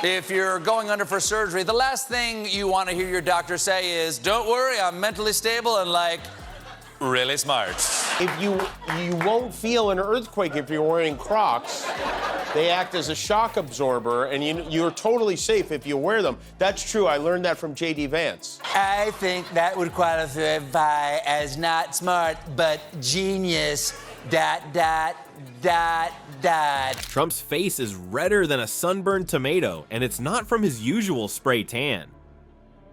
If you're going under for surgery, the last thing you want to hear your doctor say is, "Don't worry, I'm mentally stable and, like, really smart." If you won't feel an earthquake if you're wearing Crocs. They act as a shock absorber, and you're totally safe if you wear them. That's true. I learned that from J.D. Vance. I think that would qualify as not smart, but genius. ... Trump's face is redder than a sunburned tomato, and it's not from his usual spray tan.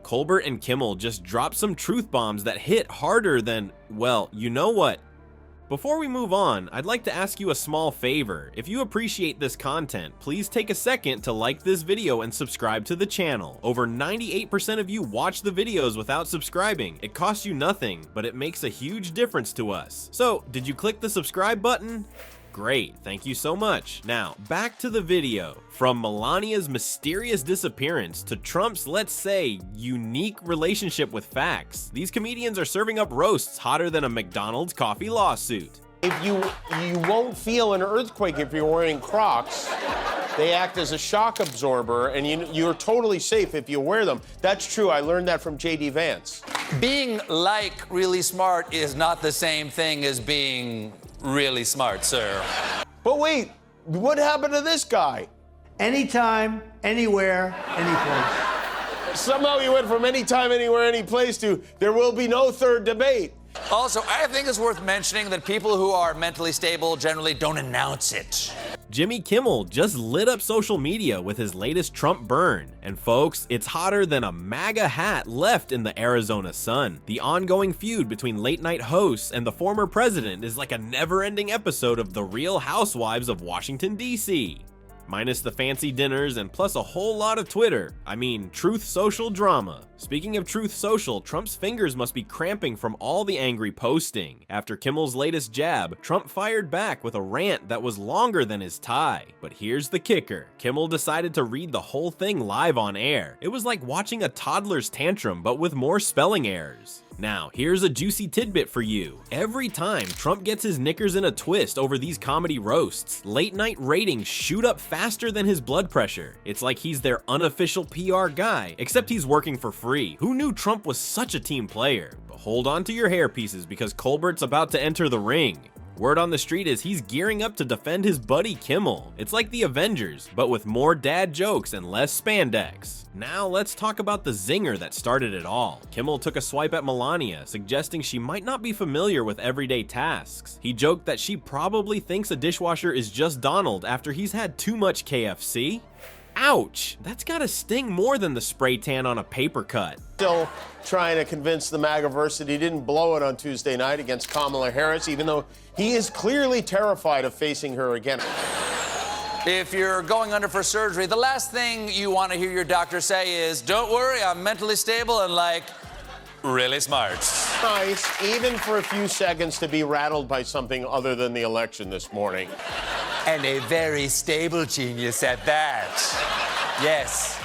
Colbert and Kimmel just dropped some truth bombs that hit harder than, well, you know what? Before we move on, I'd like to ask you a small favor. If you appreciate this content, please take a second to like this video and subscribe to the channel. Over 98% of you watch the videos without subscribing. It costs you nothing, but it makes a huge difference to us. So, did you click the subscribe button? Great, thank you so much. Now, back to the video. From Melania's mysterious disappearance to Trump's, let's say, unique relationship with facts, these comedians are serving up roasts hotter than a McDonald's coffee lawsuit. If you won't feel an earthquake if you're wearing Crocs. They act as a shock absorber, and you're totally safe if you wear them. That's true. I learned that from J.D. Vance. Being, like, really smart is not the same thing as being really smart, sir. But wait, what happened to this guy? Anytime, anywhere, anyplace. Somehow he went from anytime, anywhere, anyplace to there will be no third debate. Also, I think it's worth mentioning that people who are mentally stable generally don't announce it. Jimmy Kimmel just lit up social media with his latest Trump burn. And folks, it's hotter than a MAGA hat left in the Arizona sun. The ongoing feud between late-night hosts and the former president is like a never-ending episode of The Real Housewives of Washington, D.C. Minus the fancy dinners and plus a whole lot of Twitter. I mean, Truth Social drama. Speaking of Truth Social, Trump's fingers must be cramping from all the angry posting. After Kimmel's latest jab, Trump fired back with a rant that was longer than his tie. But here's the kicker. Kimmel decided to read the whole thing live on air. It was like watching a toddler's tantrum, but with more spelling errors. Now, here's a juicy tidbit for you. Every time Trump gets his knickers in a twist over these comedy roasts, late-night ratings shoot up faster than his blood pressure. It's like he's their unofficial PR guy, except he's working for free. Who knew Trump was such a team player? But hold on to your hairpieces because Colbert's about to enter the ring. Word on the street is he's gearing up to defend his buddy Kimmel. It's like the Avengers, but with more dad jokes and less spandex. Now let's talk about the zinger that started it all. Kimmel took a swipe at Melania, suggesting she might not be familiar with everyday tasks. He joked that she probably thinks a dishwasher is just Donald after he's had too much KFC. Ouch! That's gotta sting more than the spray tan on a paper cut. Still trying to convince the MAGAverse that he didn't blow it on Tuesday night against Kamala Harris, even though he is clearly terrified of facing her again. If you're going under for surgery, the last thing you want to hear your doctor say is, "Don't worry, I'm mentally stable and, like, really smart." Nice, even for a few seconds, to be rattled by something other than the election this morning. And a very stable genius at that. Yes.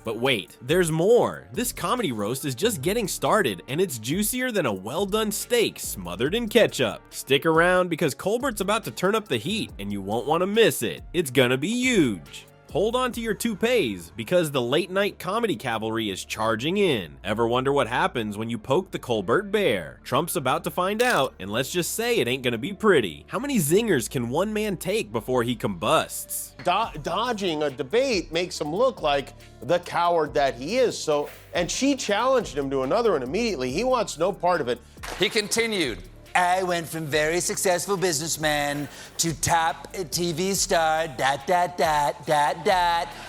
But wait, there's more. This comedy roast is just getting started, and it's juicier than a well-done steak smothered in ketchup. Stick around because Colbert's about to turn up the heat, and you won't want to miss it. It's gonna be huge. Hold on to your toupees because the late-night comedy cavalry is charging in. Ever wonder what happens when you poke the Colbert bear? Trump's about to find out, and let's just say it ain't gonna be pretty. How many zingers can one man take before he combusts? Dodging a debate makes him look like the coward that he is. And she challenged him to another, and immediately he wants no part of it. He continued, "I went from very successful businessman to top TV star, ...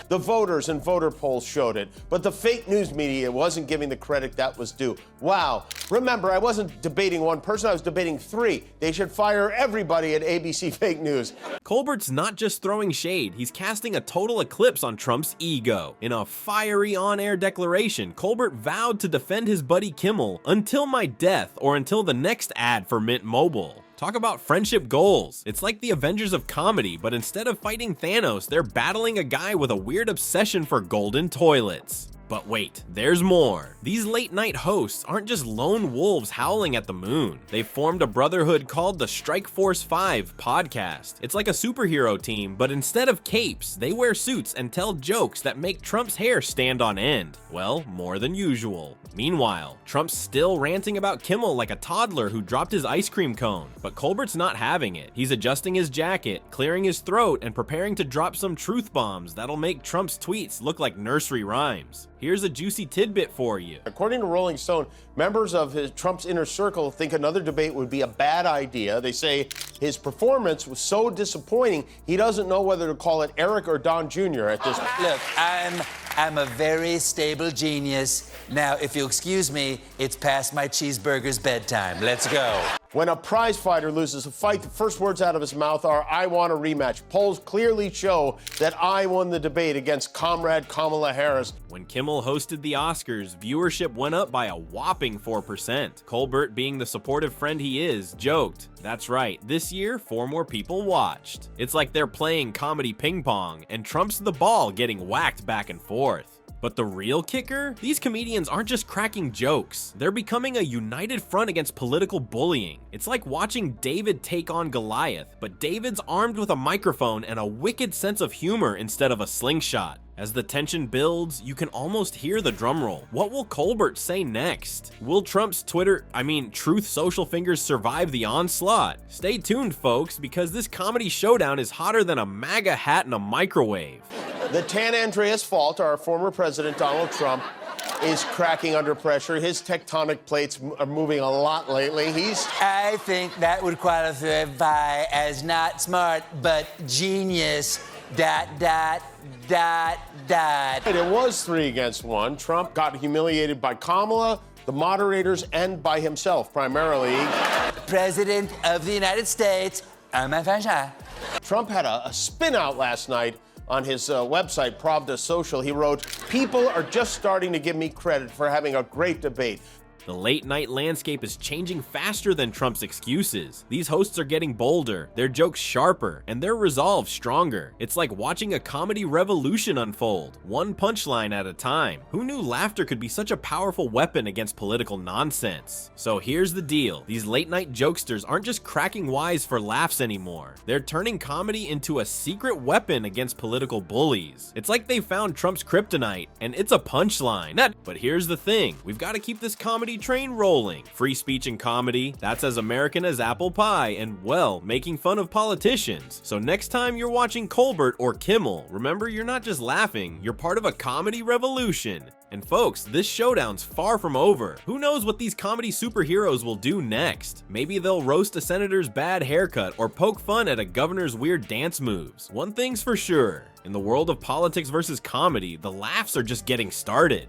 The voters and voter polls showed it, but the fake news media wasn't giving the credit that was due. Wow. Remember, I wasn't debating one person, I was debating three. They should fire everybody at ABC Fake News." Colbert's not just throwing shade, he's casting a total eclipse on Trump's ego. In a fiery on-air declaration, Colbert vowed to defend his buddy Kimmel until my death or until the next ad for Mint Mobile. Talk about friendship goals. It's like the Avengers of comedy, but instead of fighting Thanos, they're battling a guy with a weird obsession for golden toilets. But wait, there's more. These late-night hosts aren't just lone wolves howling at the moon. They've formed a brotherhood called the Strike Force 5 podcast. It's like a superhero team, but instead of capes, they wear suits and tell jokes that make Trump's hair stand on end. Well, more than usual. Meanwhile, Trump's still ranting about Kimmel like a toddler who dropped his ice cream cone. But Colbert's not having it. He's adjusting his jacket, clearing his throat, and preparing to drop some truth bombs that'll make Trump's tweets look like nursery rhymes. Here's a juicy tidbit for you. According to Rolling Stone, members of Trump's inner circle think another debate would be a bad idea. They say his performance was so disappointing, he doesn't know whether to call it Eric or Don Jr. at this point. Look, I'm a very stable genius. Now, if you'll excuse me, it's past my cheeseburger's bedtime. Let's go. When a prize fighter loses a fight, the first words out of his mouth are, "I want a rematch." Polls clearly show that I won the debate against Comrade Kamala Harris. When Kimmel hosted the Oscars, viewership went up by a whopping 4%. Colbert, being the supportive friend he is, joked, "That's right, this year, 4 more people watched." It's like they're playing comedy ping pong, and Trump's the ball getting whacked back and forth. But the real kicker? These comedians aren't just cracking jokes. They're becoming a united front against political bullying. It's like watching David take on Goliath, but David's armed with a microphone and a wicked sense of humor instead of a slingshot. As the tension builds, you can almost hear the drumroll. What will Colbert say next? Will Trump's Truth social fingers survive the onslaught? Stay tuned, folks, because this comedy showdown is hotter than a MAGA hat in a microwave. The Tan Andreas fault, our former president Donald Trump, is cracking under pressure. His tectonic plates are moving a lot lately. I think that would qualify as not smart, but genius. ... It was 3 against 1. Trump got humiliated by Kamala, the moderators, and by himself, primarily. President of the United States, Trump had a spin out last night on his website, Pravda Social. He wrote, "People are just starting to give me credit for having a great debate." The late-night landscape is changing faster than Trump's excuses. These hosts are getting bolder, their jokes sharper, and their resolve stronger. It's like watching a comedy revolution unfold, one punchline at a time. Who knew laughter could be such a powerful weapon against political nonsense? So here's the deal. These late-night jokesters aren't just cracking wise for laughs anymore. They're turning comedy into a secret weapon against political bullies. It's like they found Trump's kryptonite, and it's a punchline. But here's the thing. We've got to keep this comedy train rolling. Free speech and comedy, that's as American as apple pie and, well, making fun of politicians. So next time you're watching Colbert or Kimmel, remember you're not just laughing, you're part of a comedy revolution. And folks, this showdown's far from over. Who knows what these comedy superheroes will do next? Maybe they'll roast a senator's bad haircut or poke fun at a governor's weird dance moves. One thing's for sure, in the world of politics versus comedy, the laughs are just getting started.